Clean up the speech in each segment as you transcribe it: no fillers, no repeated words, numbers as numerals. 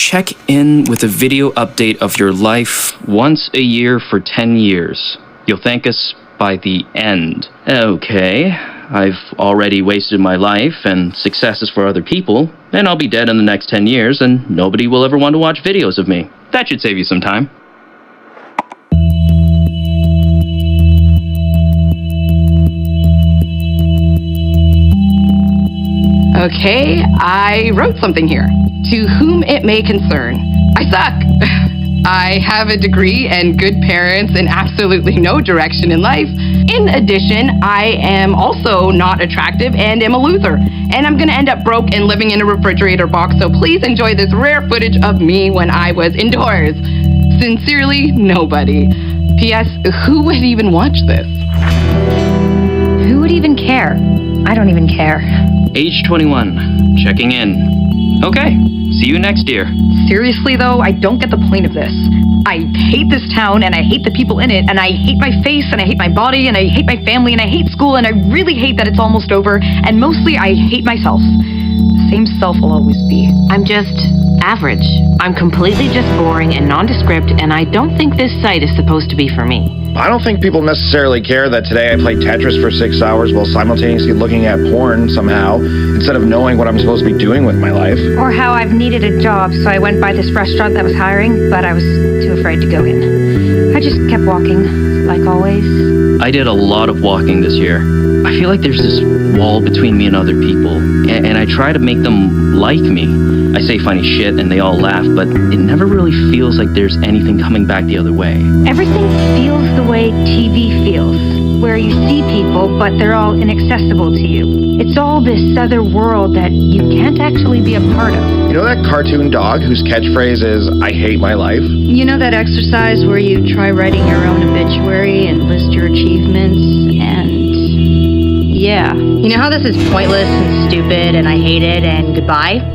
check in with a video update of your life once a year for 10 years. You'll thank us by the end. Okay, I've already wasted my life and successes for other people, and I'll be dead in the next 10 years, and nobody will ever want to watch videos of me. That should save you some time. Okay, I wrote something here. To whom it may concern. I suck. I have a degree and good parents and absolutely no direction in life. In addition, I am also not attractive and am a loser. And I'm gonna end up broke and living in a refrigerator box, so please enjoy this rare footage of me when I was indoors. Sincerely, nobody. P.S. Who would even watch this? Who would even care? I don't even care. Age 21, checking in. Okay, see you next year. Seriously though, I don't get the point of this. I hate this town, and I hate the people in it, and I hate my face, and I hate my body, and I hate my family, and I hate school, and I really hate that it's almost over, and mostly I hate myself. The same self will always be. I'm just average. I'm completely just boring and nondescript, and I don't think this site is supposed to be for me. I don't think people necessarily care that today I played Tetris for 6 hours while simultaneously looking at porn somehow, instead of knowing what I'm supposed to be doing with my life. Or how I've needed a job, so I went by this restaurant that was hiring, but I was too afraid to go in. I just kept walking, like always. I did a lot of walking this year. I feel like there's this wall between me and other people, and I try to make them like me. I say funny shit and they all laugh, but it never really feels like there's anything coming back the other way. Everything feels the way TV feels, where you see people, but they're all inaccessible to you. It's all this other world that you can't actually be a part of. You know that cartoon dog whose catchphrase is, "I hate my life"? You know that exercise where you try writing your own obituary and list your achievements and... yeah. You know how this is pointless and stupid and I hate it and goodbye?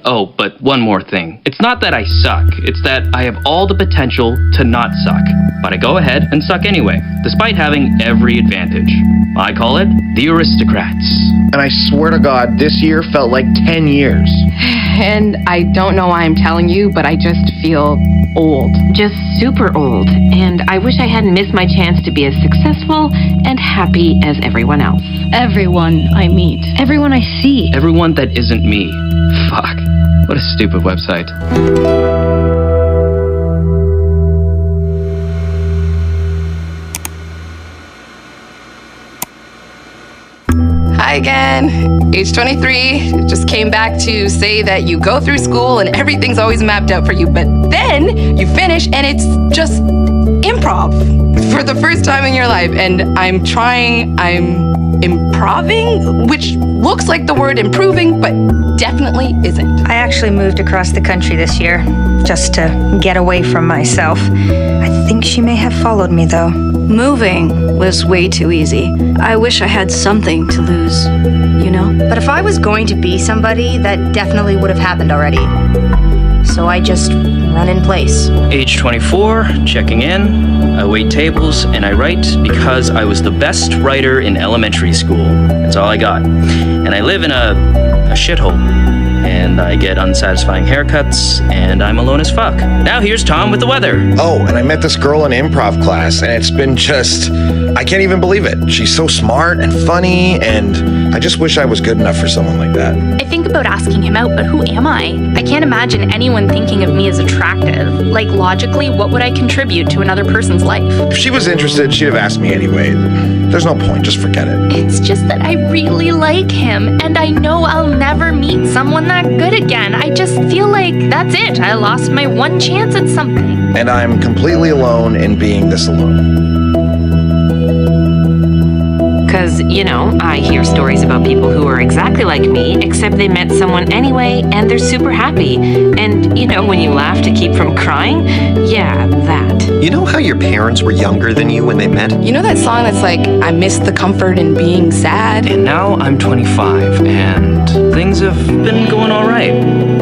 Oh, but one more thing. It's not that I suck, it's that I have all the potential to not suck. But I go ahead and suck anyway, despite having every advantage. I call it the aristocrats. And I swear to God, this year felt like 10 years. And I don't know why I'm telling you, but I just feel old. Just super old, and I wish I hadn't missed my chance to be as successful and happy as everyone else. Everyone I meet. Everyone I see. Everyone that isn't me. Fuck. What a stupid website. Hi again. Age 23. Just came back to say that you go through school and everything's always mapped out for you, but then you finish and it's just improv for the first time in your life. And I'm improving, which looks like the word improving, but definitely isn't. I actually moved across the country this year, just to get away from myself. I think she may have followed me, though. Moving was way too easy. I wish I had something to lose, you know? But if I was going to be somebody, that definitely would have happened already. So I just run in place. Age 24, checking in. I wait tables and I write because I was the best writer in elementary school. That's all I got. And I live in a shithole. And I get unsatisfying haircuts, and I'm alone as fuck. Now here's Tom with the weather. Oh, and I met this girl in improv class, and it's been just... I can't even believe it. She's so smart and funny, and I just wish I was good enough for someone like that. I think about asking him out, but who am I? I can't imagine anyone thinking of me as attractive. Like, logically, what would I contribute to another person's life? If she was interested, she'd have asked me anyway. There's no point, just forget it. It's just that I really like him, and I know I'll never meet someone that good again. I just feel like that's it. I lost my one chance at something. And I'm completely alone in being this alone. Because, you know, I hear stories about people who are exactly like me, except they met someone anyway, and they're super happy. And, you know, when you laugh to keep from crying, yeah, that. You know how your parents were younger than you when they met? You know that song that's like, I miss the comfort in being sad? And now I'm 25, and things have been going all right.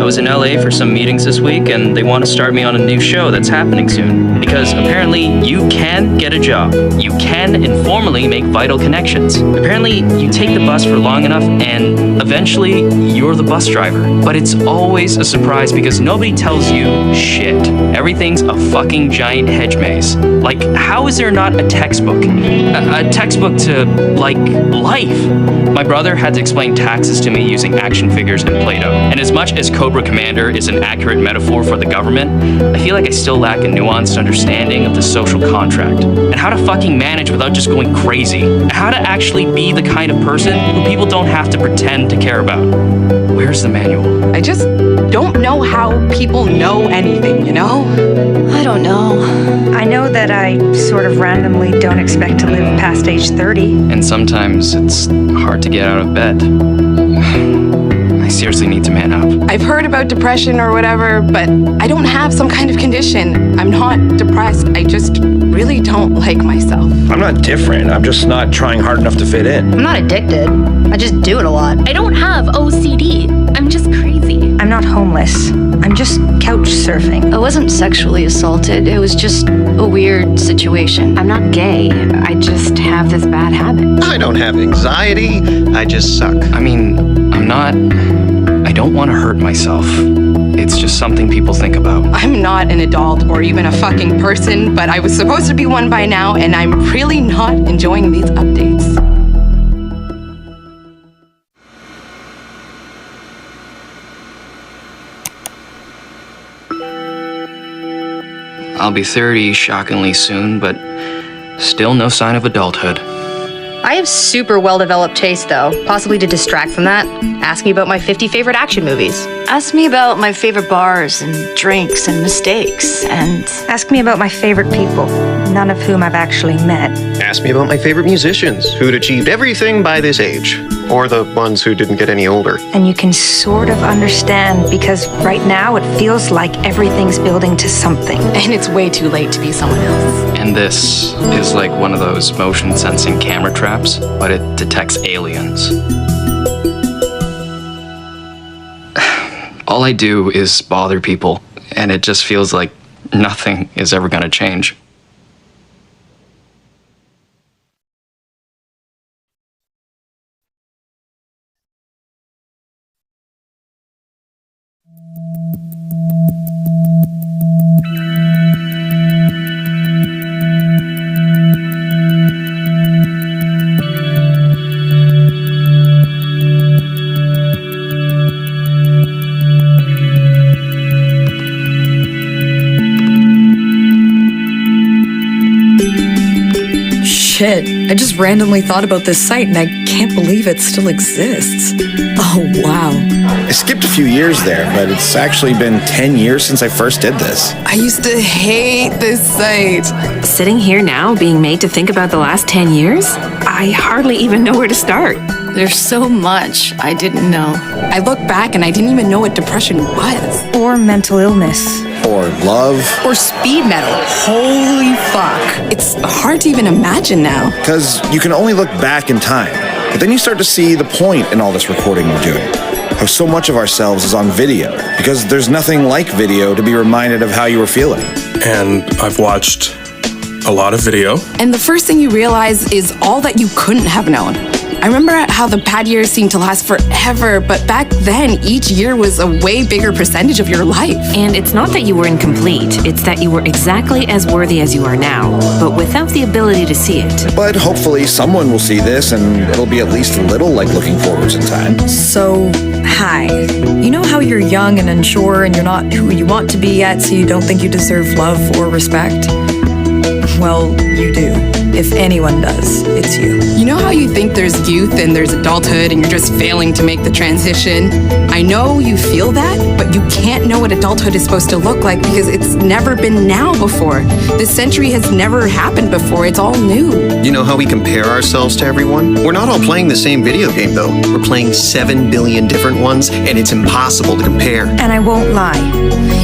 I was in LA for some meetings this week, and they want to start me on a new show that's happening soon. Because apparently you can get a job. You can informally make vital connections. Apparently you take the bus for long enough and eventually you're the bus driver. But it's always a surprise because nobody tells you shit. Everything's a fucking giant hedge maze. Like, how is there not a textbook? A textbook to, like, life. My brother had to explain taxes to me using action figures and Play-Doh. And as much as Cobra Commander is an accurate metaphor for the government, I feel like I still lack a nuanced understanding of the social contract. And how to fucking manage without just going crazy. And how to actually be the kind of person who people don't have to pretend to care about. Where's the manual? I just don't know how people know anything, you know? I don't know. I know that I sort of randomly don't expect to live past age 30. And sometimes it's hard to get out of bed. I seriously need to man up. I've heard about depression or whatever, but I don't have some kind of condition. I'm not depressed. I just really don't like myself. I'm not different. I'm just not trying hard enough to fit in. I'm not addicted. I just do it a lot. I don't have OCD. I'm just crazy. I'm not homeless. I'm just couch surfing. I wasn't sexually assaulted. It was just a weird situation. I'm not gay. I just have this bad habit. I don't have anxiety. I just suck. I mean, I don't want to hurt myself. It's just something people think about. I'm not an adult or even a fucking person, but I was supposed to be one by now, and I'm really not enjoying these updates. I'll be 30 shockingly soon, but still no sign of adulthood. I have super well-developed taste, though. Possibly to distract from that, ask me about my 50 favorite action movies. Ask me about my favorite bars and drinks and mistakes and... Ask me about my favorite people, none of whom I've actually met. Ask me about my favorite musicians who'd achieved everything by this age, or the ones who didn't get any older. And you can sort of understand because right now it feels like everything's building to something. And it's way too late to be someone else. And this is like one of those motion sensing camera traps, but it detects aliens. All I do is bother people, and it just feels like nothing is ever gonna change. Shit, I just randomly thought about this site and I can't believe it still exists. Oh, wow. I skipped a few years there, but it's actually been 10 years since I first did this. I used to hate this site. Sitting here now, being made to think about the last 10 years, I hardly even know where to start. There's so much I didn't know. I look back and I didn't even know what depression was. Or mental illness. Or love. Or speed metal. Holy fuck. It's hard to even imagine now. Because you can only look back in time. But then you start to see the point in all this recording we're doing. How so much of ourselves is on video. Because there's nothing like video to be reminded of how you were feeling. And I've watched a lot of video. And the first thing you realize is all that you couldn't have known. I remember how the bad years seemed to last forever, but back then, each year was a way bigger percentage of your life. And it's not that you were incomplete, it's that you were exactly as worthy as you are now, but without the ability to see it. But hopefully someone will see this and it'll be at least a little like looking forwards in time. So, hi. You know how you're young and unsure and you're not who you want to be yet, so you don't think you deserve love or respect? Well, you do. If anyone does, it's you. You know how you think there's youth and there's adulthood and you're just failing to make the transition? I know you feel that, but you can't know what adulthood is supposed to look like because it's never been now before. This century has never happened before. It's all new. You know how we compare ourselves to everyone? We're not all playing the same video game, though. We're playing 7 billion different ones, and it's impossible to compare. And I won't lie.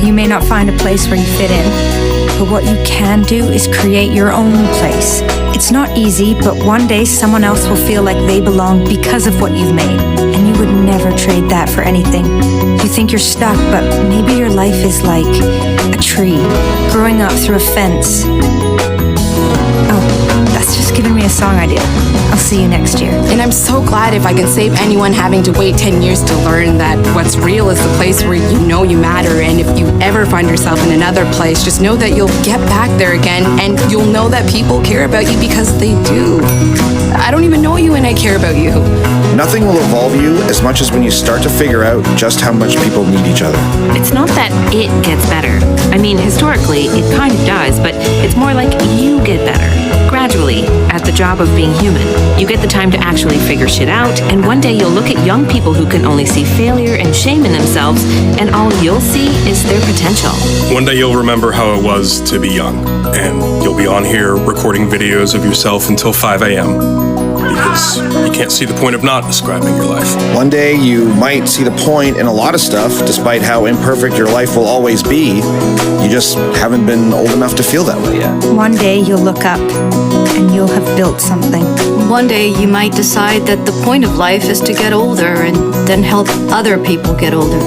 You may not find a place where you fit in, But what you can do is create your own place. It's not easy, but one day someone else will feel like they belong because of what you've made. And you would never trade that for anything. You think you're stuck, but maybe your life is like a tree growing up through a fence. Oh, that's just giving me a song idea. I'll see you next year. And I'm so glad if I can save anyone having to wait 10 years to learn that what's real is the place where you know you matter. And if you ever find yourself in another place, just know that you'll get back there again, and you'll know that people care about you because they do. I don't even know you and I care about you. Nothing will evolve you as much as when you start to figure out just how much people need each other. It's not that it gets better. I mean, historically, it kind of does, but it's more like you get better. Gradually, at the job of being human. You get the time to actually figure shit out, and one day you'll look at young people who can only see failure and shame in themselves, and all you'll see is their potential. One day you'll remember how it was to be young, and you'll be on here recording videos of yourself until 5 a.m. because you can't see the point of not describing your life. One day you might see the point in a lot of stuff, despite how imperfect your life will always be. You just haven't been old enough to feel that way yet. One day you'll look up and you'll have built something. One day you might decide that the point of life is to get older and then help other people get older.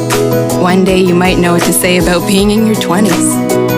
One day you might know what to say about being in your 20s.